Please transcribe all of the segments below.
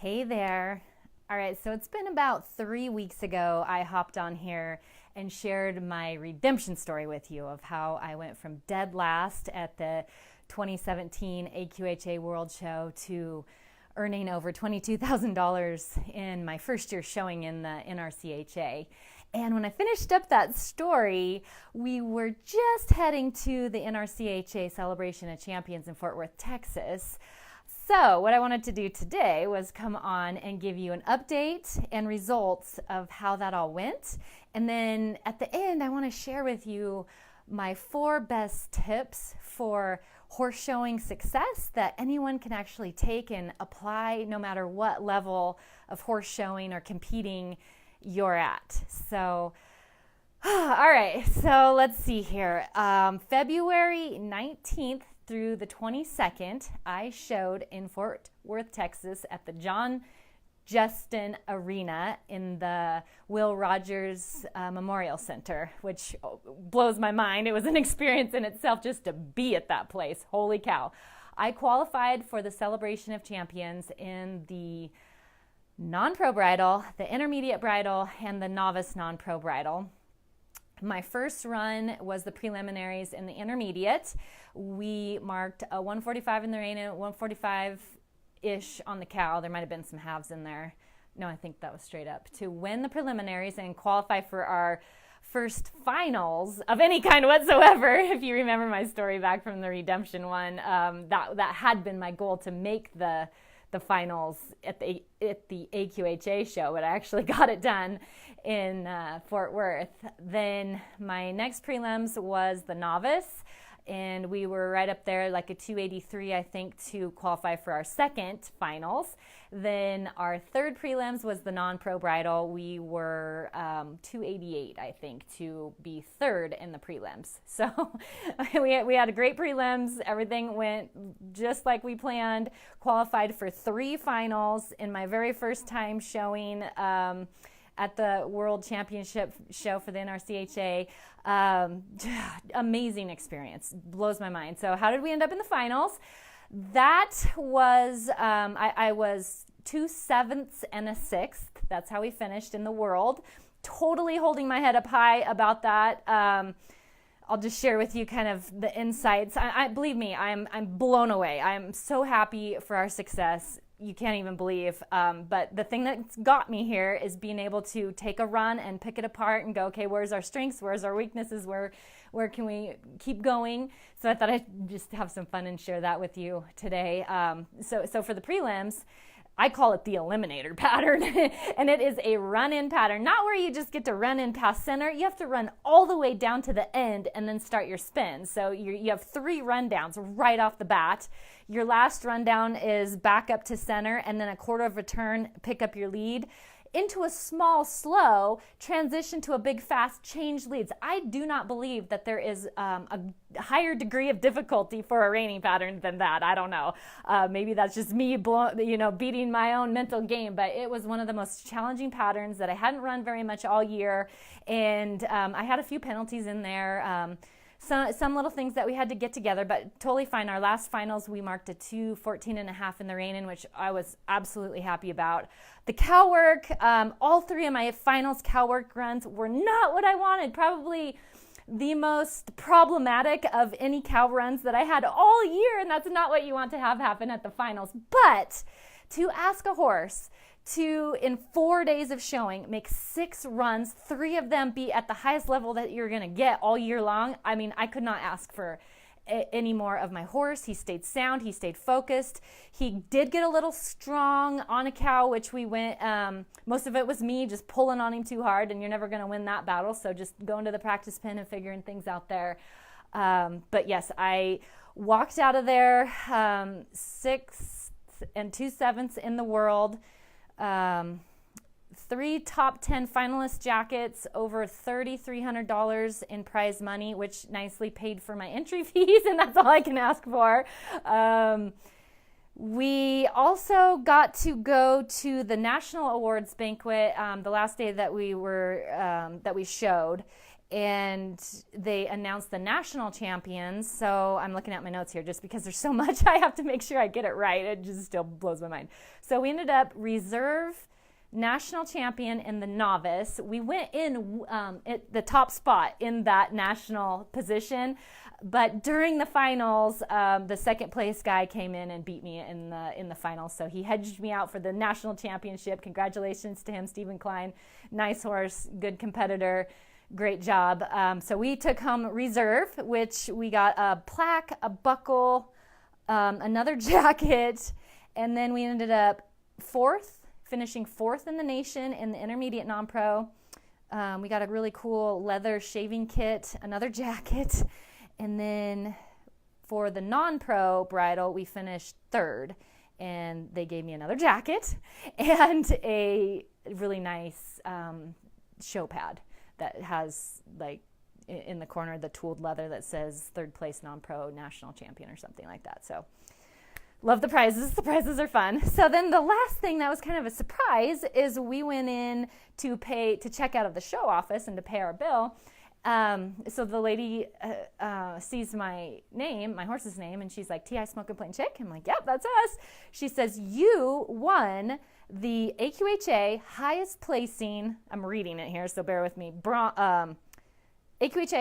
Hey there. All right, so it's been about 3 weeks ago I hopped on here and shared my redemption story with you of how I went from dead last at the 2017 AQHA World Show to earning over $22,000 in my first year showing in the NRCHA. And when I finished up that story, we were just heading to the NRCHA Celebration of Champions in Fort Worth, Texas. So what I wanted to do today was come on and give you an update and results of how that all went. And then at the end, I want to share with you my 4 best tips for horse showing success that anyone can actually take and apply no matter what level of horse showing or competing you're at. So, all right, so let's see here. February 19th through the 22nd, I showed in Fort Worth, Texas at the John Justin Arena in the Will Rogers Memorial Center, which blows my mind. It was an experience in itself just to be at that place. Holy cow. I qualified for the Celebration of Champions in the non-pro bridle, the intermediate bridle, and the novice non-pro bridle. My first run was the preliminaries in the intermediate. We marked a 145 in the rein and 145-ish on the cow. There might have been some halves in there. No, I think that was straight up. To win the preliminaries and qualify for our first finals of any kind whatsoever, if you remember my story back from the redemption one, that had been my goal to make the finals at the AQHA show, but I actually got it done in Fort Worth. Then my next prelims was the novice, and we were right up there, like a 283, I think, to qualify for our second finals. Then our third prelims was the non-pro bridle. We were 288, I think, to be third in the prelims. So we had a great prelims. Everything went just like we planned. Qualified for 3 finals in my very first time showing at the World Championship Show for the NRCHA. Amazing experience. Blows my mind. So how did we end up in the finals? That was, I was 2 7ths and a 6th. That's how we finished in the world. Totally holding my head up high about that. I'll just share with you kind of the insights. Believe me, I'm blown away. I'm so happy for our success. You can't even believe. But the thing that's got me here is being able to take a run and pick it apart and go, okay, where's our strengths? Where's our weaknesses? Where can we keep going? So I thought I'd just have some fun and share that with you today. So for the prelims, I call it the eliminator pattern, and it is a run-in pattern, not where you just get to run in past center. You have to run all the way down to the end and then start your spin. So you have 3 rundowns right off the bat. Your last rundown is back up to center, and then a quarter of a turn, pick up your lead into a small, slow, transition to a big, fast, change leads. I do not believe that there is a higher degree of difficulty for a reining pattern than that. I don't know. Maybe that's just me beating my own mental game, but it was one of the most challenging patterns that I hadn't run very much all year, and I had a few penalties in there. Some little things that we had to get together, but totally fine. Our last finals, we marked a 2:14.5 in the rein-in, which I was absolutely happy about. The cow work, all 3 of my finals cow work runs were not what I wanted. Probably the most problematic of any cow runs that I had all year, and that's not what you want to have happen at the finals. But to ask a horse to, in 4 days of showing, make 6 runs, 3 of them be at the highest level that you're going to get all year long. I mean, I could not ask for any more of my horse. He stayed sound. He stayed focused. He did get a little strong on a cow, which we went, most of it was me just pulling on him too hard, and you're never going to win that battle. So just going to the practice pen and figuring things out there. But yes, I walked out of there 6th and 2 7ths in the world. 3 top 10 finalist jackets, over $3,300 in prize money, which nicely paid for my entry fees, and that's all I can ask for. We also got to go to the National Awards banquet the last day that we showed, and they announced the national champions. So I'm looking at my notes here just because there's so much I have to make sure I get it right. It just still blows my mind. So we ended up reserve national champion in the novice. We went in at the top spot in that national position, but during the finals, the second place guy came in and beat me in the finals. So he hedged me out for the national championship. Congratulations to him, Stephen Klein. Nice horse, good competitor. Great job. So we took home reserve, which we got a plaque, a buckle, another jacket, and then we ended up finishing fourth in the nation in the intermediate non-pro. We got a really cool leather shaving kit, another jacket, and then for the non-pro bridal, we finished third, and they gave me another jacket and a really nice show pad that has, like, in the corner, the tooled leather that says third place non-pro national champion or something like that. So love the prizes. The prizes are fun. So then the last thing that was kind of a surprise is we went in to check out of the show office and to pay our bill. So the lady sees my name, my horse's name, and she's like, T.I. Smoking Plain Chick? I'm like, yep, that's us. She says, you won the AQHA highest placing, I'm reading it here, so bear with me, AQHA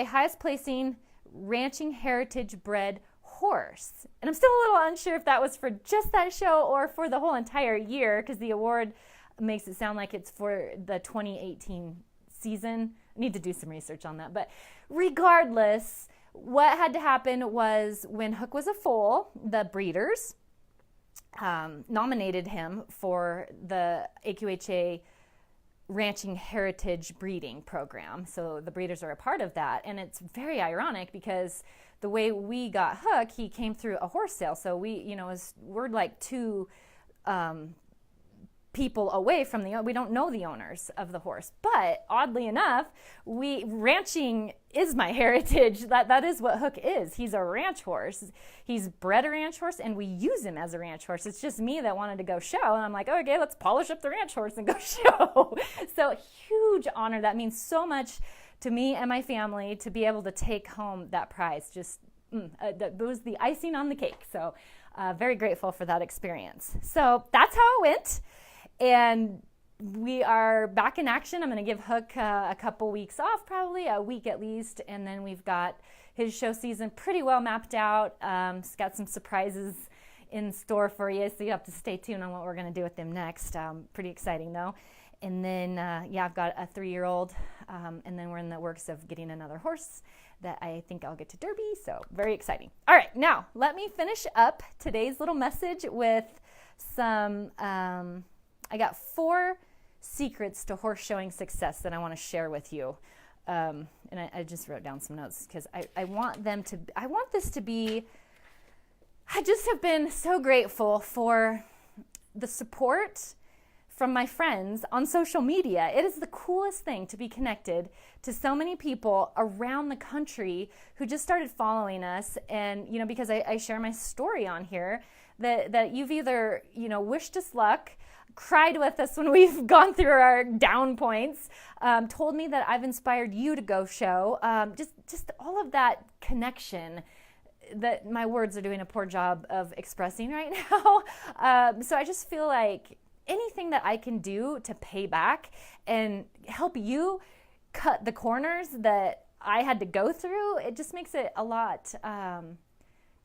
highest placing ranching heritage bred horse. And I'm still a little unsure if that was for just that show or for the whole entire year, because the award makes it sound like it's for the 2018 season. I need to do some research on that. But regardless, what had to happen was when Hook was a foal, the breeders nominated him for the AQHA Ranching Heritage Breeding Program. So the breeders are a part of that. And it's very ironic because the way we got Hook, he came through a horse sale. So we're like two people away from we don't know the owners of the horse. But oddly enough, ranching is my heritage. That is what Hook is. He's a ranch horse. He's bred a ranch horse, and we use him as a ranch horse. It's just me that wanted to go show, and I'm like, okay, let's polish up the ranch horse and go show. So huge honor. That means so much to me and my family to be able to take home that prize. Just that was the icing on the cake. So very grateful for that experience. So that's how it went. And we are back in action. I'm going to give Hook a couple weeks off, probably a week at least. And then we've got his show season pretty well mapped out. It's got some surprises in store for you, so you have to stay tuned on what we're going to do with him next. Pretty exciting, though. And then, I've got a 3-year-old, and then we're in the works of getting another horse that I think I'll get to Derby, so very exciting. All right, now let me finish up today's little message with some... I got 4 secrets to horse showing success that I want to share with you. And I just wrote down some notes because I want this to be, I just have been so grateful for the support from my friends on social media. It is the coolest thing to be connected to so many people around the country who just started following us. And, because I share my story on here, that you've either, wished us luck, cried with us when we've gone through our down points, told me that I've inspired you to go show, just all of that connection that my words are doing a poor job of expressing right now. So I just feel like anything that I can do to pay back and help you cut the corners that I had to go through, it just makes it a lot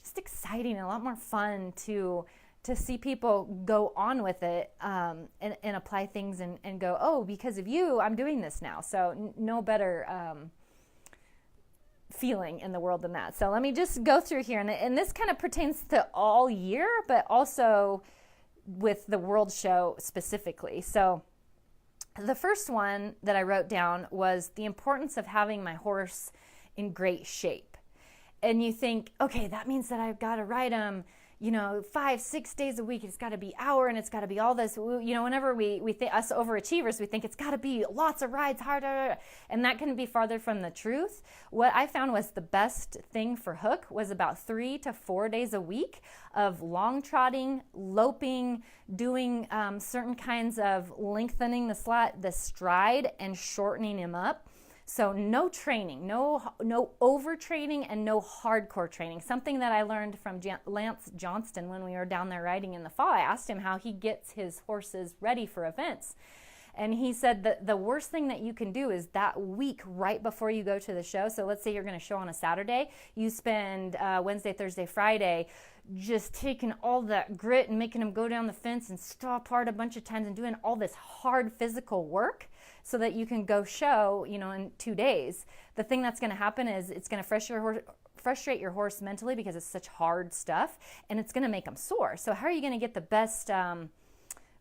just exciting and a lot more fun to see people go on with it and apply things and go, oh, because of you, I'm doing this now. So no better feeling in the world than that. So let me just go through here. And this kind of pertains to all year, but also with the World Show specifically. So the first one that I wrote down was the importance of having my horse in great shape. And you think, okay, that means that I've got to ride him 5-6 days a week. It's got to be hour, and it's got to be all this. Whenever we think, us overachievers, we think it's got to be lots of rides, harder, and that couldn't be farther from the truth. What I found was the best thing for Hook was about 3 to 4 days a week of long trotting, loping, doing certain kinds of lengthening the stride and shortening him up. So no training, no overtraining, and no hardcore training. Something that I learned from Lance Johnston when we were down there riding in the fall. I asked him how he gets his horses ready for events. And he said that the worst thing that you can do is that week right before you go to the show. So let's say you're going to show on a Saturday. You spend Wednesday, Thursday, Friday just taking all that grit and making them go down the fence and stop hard a bunch of times and doing all this hard physical work so that you can go show, in 2 days. The thing that's going to happen is it's going to frustrate your horse mentally because it's such hard stuff, and it's going to make them sore. So how are you going to get the best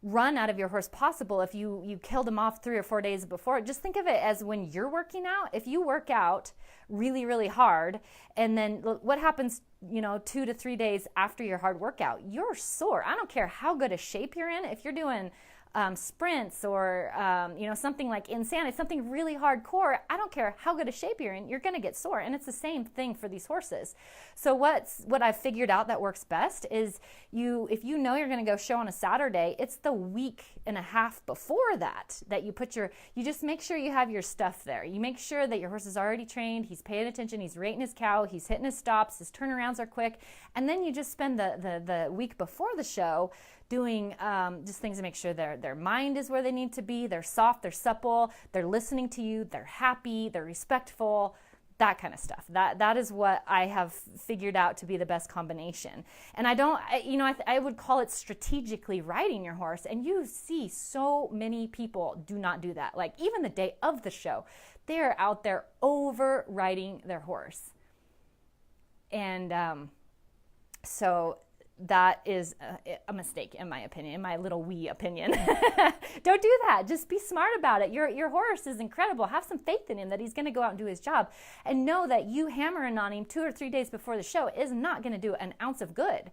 run out of your horse possible if you killed them off 3 or 4 days before? Just think of it as when you're working out. If you work out really, really hard, and then what happens 2 to 3 days after your hard workout? You're sore. I don't care how good a shape you're in. If you're doing sprints or something like insanity, something really hardcore, I don't care how good a shape you're in, you're going to get sore. And it's the same thing for these horses. So what I've figured out that works best is if you know you're going to go show on a Saturday, it's the week and a half before that you just make sure you have your stuff there. You make sure that your horse is already trained, he's paying attention, he's rating his cow, he's hitting his stops, his turnarounds are quick, and then you just spend the week before the show doing just things to make sure their mind is where they need to be, they're soft, they're supple, they're listening to you, they're happy, they're respectful, that kind of stuff. That is what I have figured out to be the best combination. And I would call it strategically riding your horse. And you see so many people do not do that. Like even the day of the show, they're out there over riding their horse. And so that is a mistake in my opinion, in my little wee opinion. Don't do that. Just be smart about it. Your horse is incredible. Have some faith in him that he's going to go out and do his job, and know that you hammering on him 2 or 3 days before the show is not going to do an ounce of good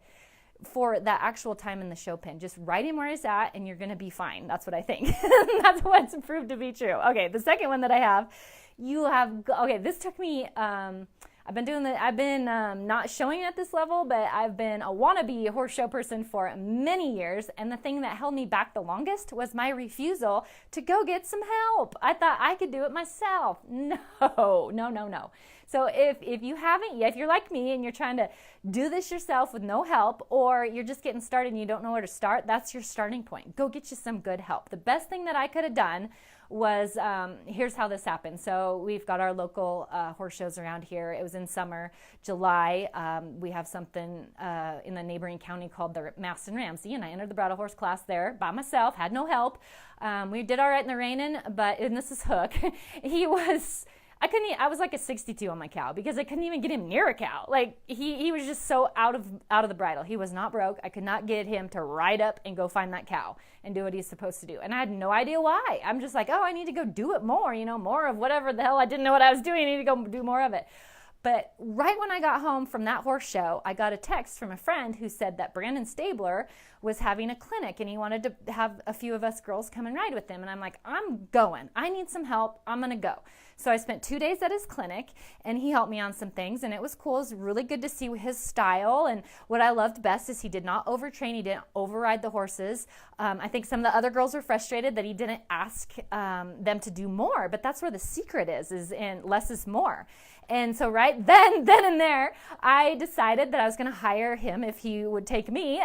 for that actual time in the show pen. Just ride him where he's at and you're going to be fine. That's what I think. That's what's proved to be true. Okay, the second one that I have, this took me I've been not showing at this level, but I've been a wannabe horse show person for many years. And the thing that held me back the longest was my refusal to go get some help. I thought I could do it myself. No. So if you haven't yet, if you're like me and you're trying to do this yourself with no help, or you're just getting started and you don't know where to start, that's your starting point. Go get you some good help. The best thing that I could have done was, here's how this happened. So we've got our local horse shows around here. It was in summer, July. We have something in the neighboring county called the Mass and Ramsey, and I entered the bridle horse class there by myself, had no help. We did all right in the reining, and this is Hook. I was like a 62 on my cow because I couldn't even get him near a cow. Like he was just so out of the bridle. He was not broke. I could not get him to ride up and go find that cow and do what he's supposed to do. And I had no idea why. I'm just like, I need to go do it more, more of whatever the hell I didn't know what I was doing. I need to go do more of it. But right when I got home from that horse show, I got a text from a friend who said that Brandon Stabler was having a clinic and he wanted to have a few of us girls come and ride with him. And I'm like, I'm going. I need some help. I'm going to go. So I spent 2 days at his clinic and he helped me on some things, and it was cool. It was really good to see his style. And what I loved best is he did not overtrain. He didn't override the horses. I think some of the other girls were frustrated that he didn't ask them to do more, but that's where the secret is in less is more. And so right then and there, I decided that I was going to hire him if he would take me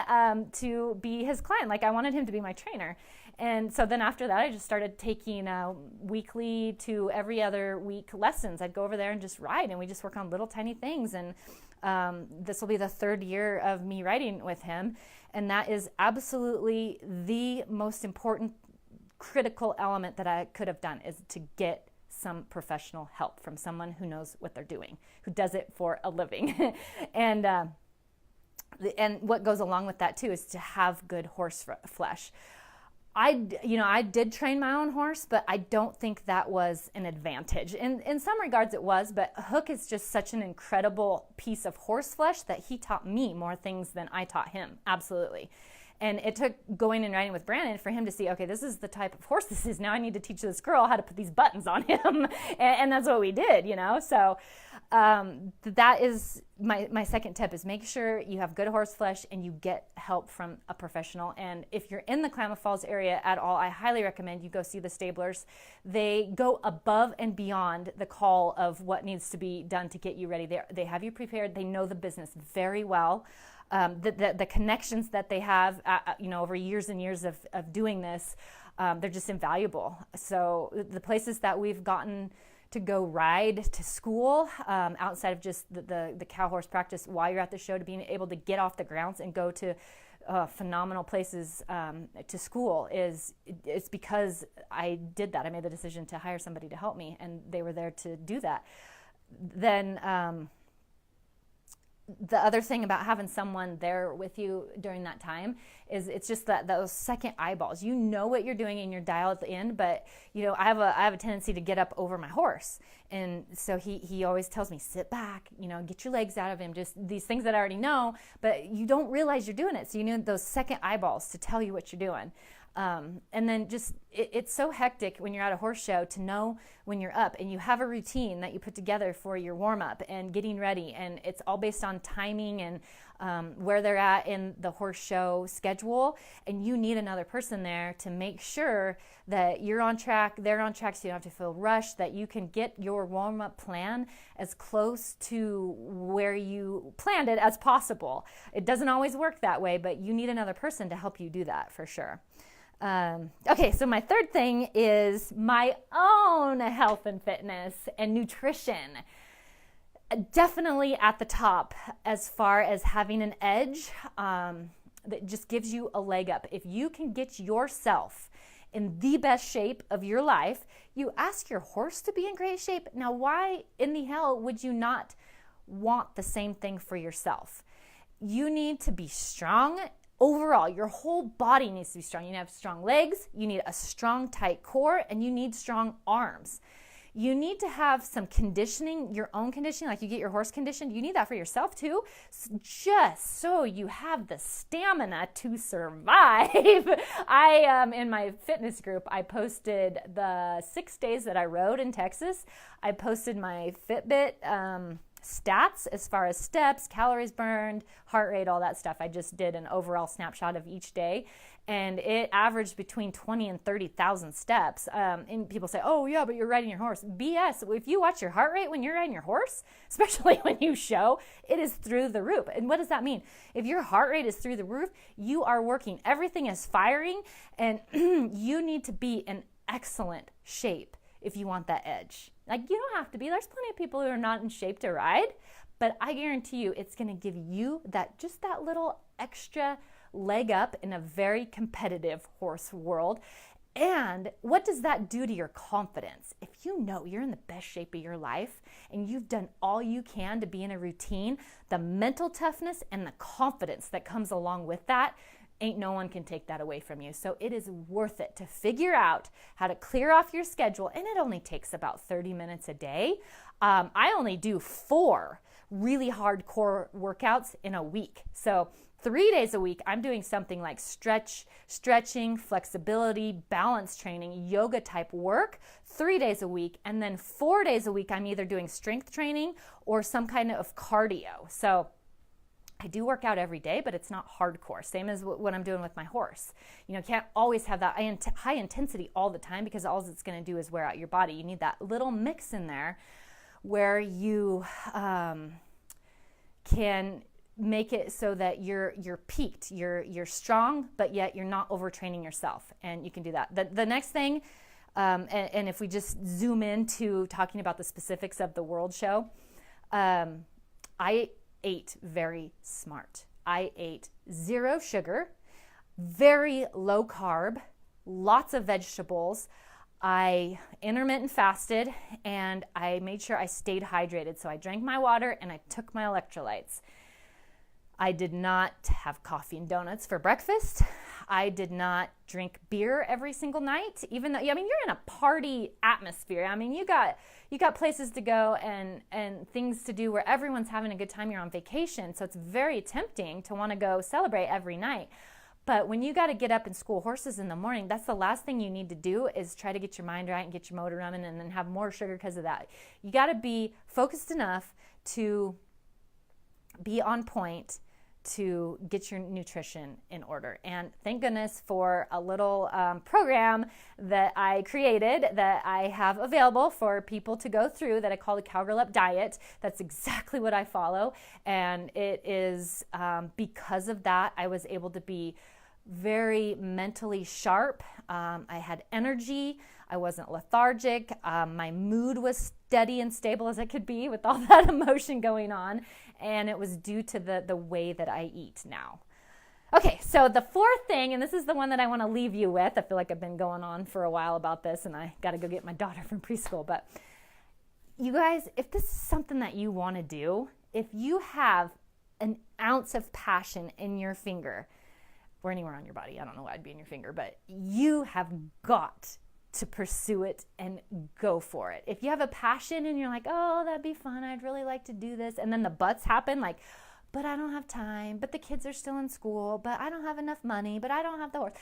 to be his client. Like I wanted him to be my trainer. And so then after that, I just started taking weekly to every other week lessons. I'd go over there and just ride, and we just work on little tiny things. And this will be the 3rd year of me riding with him. And that is absolutely the most important critical element that I could have done, is to get some professional help from someone who knows what they're doing, who does it for a living. And what goes along with that too is to have good horse flesh. I did train my own horse, but I don't think that was an advantage. In some regards it was, but Hook is just such an incredible piece of horse flesh that he taught me more things than I taught him. Absolutely. And it took going and riding with Brandon for him to see, okay, this is the type of horse this is. Now I need to teach this girl how to put these buttons on him. And that's what we did, So that is my second tip, is make sure you have good horse flesh and you get help from a professional. And if you're in the Klamath Falls area at all, I highly recommend you go see the stablers. They go above and beyond the call of what needs to be done to get you ready. They have you prepared. They know the business very well. The connections that they have, over years and years of doing this, they're just invaluable. So the places that we've gotten to go ride to school, outside of just the cow horse practice while you're at the show, to being able to get off the grounds and go to phenomenal places to school, it's because I did that. I made the decision to hire somebody to help me, and they were there to do that. Then the other thing about having someone there with you during that time is it's just that those second eyeballs. You know what you're doing and you're dialed in, but I have a tendency to get up over my horse, and so he always tells me, sit back, get your legs out of him, just these things that I already know, but you don't realize you're doing it. So you need those second eyeballs to tell you what you're doing. And then just, it's so hectic when you're at a horse show to know when you're up, and you have a routine that you put together for your warm up and getting ready. And it's all based on timing and where they're at in the horse show schedule. And you need another person there to make sure that you're on track, they're on track, so you don't have to feel rushed, that you can get your warm up plan as close to where you planned it as possible. It doesn't always work that way, but you need another person to help you do that for sure. Okay, so my third thing is my own health and fitness and nutrition. Definitely at the top as far as having an edge that just gives you a leg up. If you can get yourself in the best shape of your life, you ask your horse to be in great shape. Now, why in the hell would you not want the same thing for yourself? You need to be strong. Overall, your whole body needs to be strong. You need to have strong legs, you need a strong, tight core, and you need strong arms. You need to have some conditioning, your own conditioning, like you get your horse conditioned. You need that for yourself too, just so you have the stamina to survive. In my fitness group, I posted the 6 days that I rode in Texas. I posted my Fitbit stats as far as steps, calories burned, heart rate, all that stuff. I just did an overall snapshot of each day, and it averaged between 20 and 30,000 steps. And people say, oh yeah, but you're riding your horse. BS. If you watch your heart rate when you're riding your horse, especially when you show, it is through the roof. And what does that mean? If your heart rate is through the roof, you are working. Everything is firing, and you need to be in excellent shape if you want that edge. Like, you don't have to be. There's plenty of people who are not in shape to ride, but I guarantee you it's going to give you that little extra leg up in a very competitive horse world. And what does that do to your confidence? If you know you're in the best shape of your life and you've done all you can to be in a routine, the mental toughness and the confidence that comes along with that, ain't no one can take that away from you. So it is worth it to figure out how to clear off your schedule. And it only takes about 30 minutes a day. I only do 4 really hardcore workouts in a week. So 3 days a week, I'm doing something like stretching, flexibility, balance training, yoga type work 3 days a week. And then 4 days a week, I'm either doing strength training or some kind of cardio. So I do work out every day, but it's not hardcore. Same as what I'm doing with my horse. Can't always have that high intensity all the time, because all it's going to do is wear out your body. You need that little mix in there where you can make it so that you're peaked, you're strong, but yet you're not overtraining yourself, and you can do that. The next thing, and if we just zoom into talking about the specifics of the World Show, I ate very smart. I ate 0 sugar, very low carb, lots of vegetables. I intermittent fasted, and I made sure I stayed hydrated. So I drank my water and I took my electrolytes. I did not have coffee and donuts for breakfast. I did not drink beer every single night, even though, you're in a party atmosphere. You got places to go and things to do where everyone's having a good time. You're on vacation. So it's very tempting to want to go celebrate every night. But when you got to get up and school horses in the morning, that's the last thing you need to do is try to get your mind right and get your motor running and then have more sugar because of that. You got to be focused enough to be on point to get your nutrition in order. And thank goodness for a little program that I created that I have available for people to go through that I call the Cowgirl Up Diet. That's exactly what I follow. And it is because of that, I was able to be very mentally sharp. I had energy. I wasn't lethargic. My mood was steady and stable as it could be with all that emotion going on. And it was due to the way that I eat now. Okay, so the fourth thing, and this is the one that I want to leave you with. I feel like I've been going on for a while about this, and I got to go get my daughter from preschool. But you guys, if this is something that you want to do, if you have an ounce of passion in your finger, or anywhere on your body, I don't know why it'd be in your finger, but you have got to pursue it and go for it. If you have a passion and you're like, oh, that'd be fun, I'd really like to do this, and then the buts happen, like, but I don't have time, but the kids are still in school, but I don't have enough money, but I don't have the horse.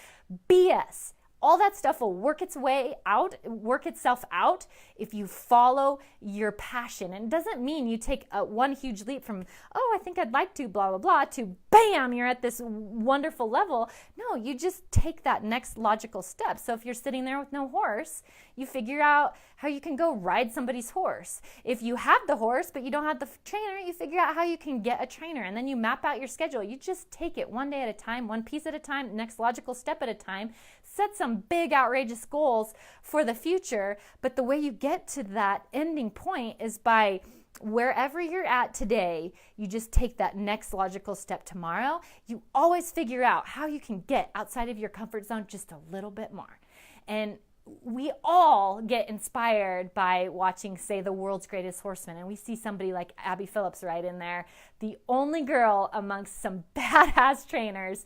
BS. All that stuff will work itself out if you follow your passion. And it doesn't mean you take one huge leap from, oh, I think I'd like to, blah, blah, blah, to bam, you're at this wonderful level. No, you just take that next logical step. So if you're sitting there with no horse, you figure out how you can go ride somebody's horse. If you have the horse, but you don't have the trainer, you figure out how you can get a trainer. And then you map out your schedule. You just take it one day at a time, one piece at a time, next logical step at a time. Set some big outrageous goals for the future, but the way you get to that ending point is by wherever you're at today, you just take that next logical step tomorrow. You always figure out how you can get outside of your comfort zone just a little bit more. And we all get inspired by watching, say, the world's greatest horseman, and we see somebody like Abby Phillips right in there, the only girl amongst some badass trainers,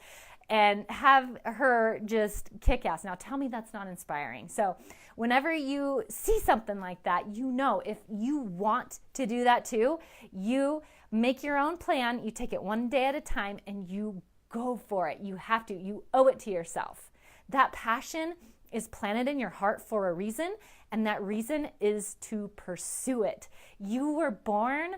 and have her just kick ass. Now tell me that's not inspiring. So whenever you see something like that, you know if you want to do that too, you make your own plan, you take it one day at a time, and you go for it. You have to. You owe it to yourself. That passion is planted in your heart for a reason, and that reason is to pursue it. You were born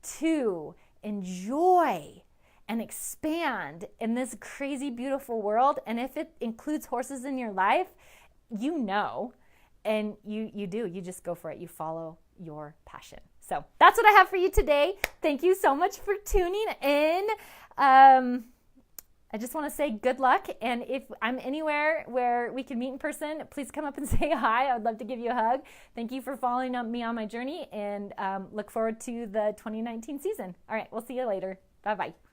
to enjoy and expand in this crazy, beautiful world. And if it includes horses in your life, you know, and you do. You just go for it. You follow your passion. So that's what I have for you today. Thank you so much for tuning in. I just want to say good luck. And if I'm anywhere where we can meet in person, please come up and say hi. I would love to give you a hug. Thank you for following me on my journey, and look forward to the 2019 season. All right, we'll see you later. Bye-bye.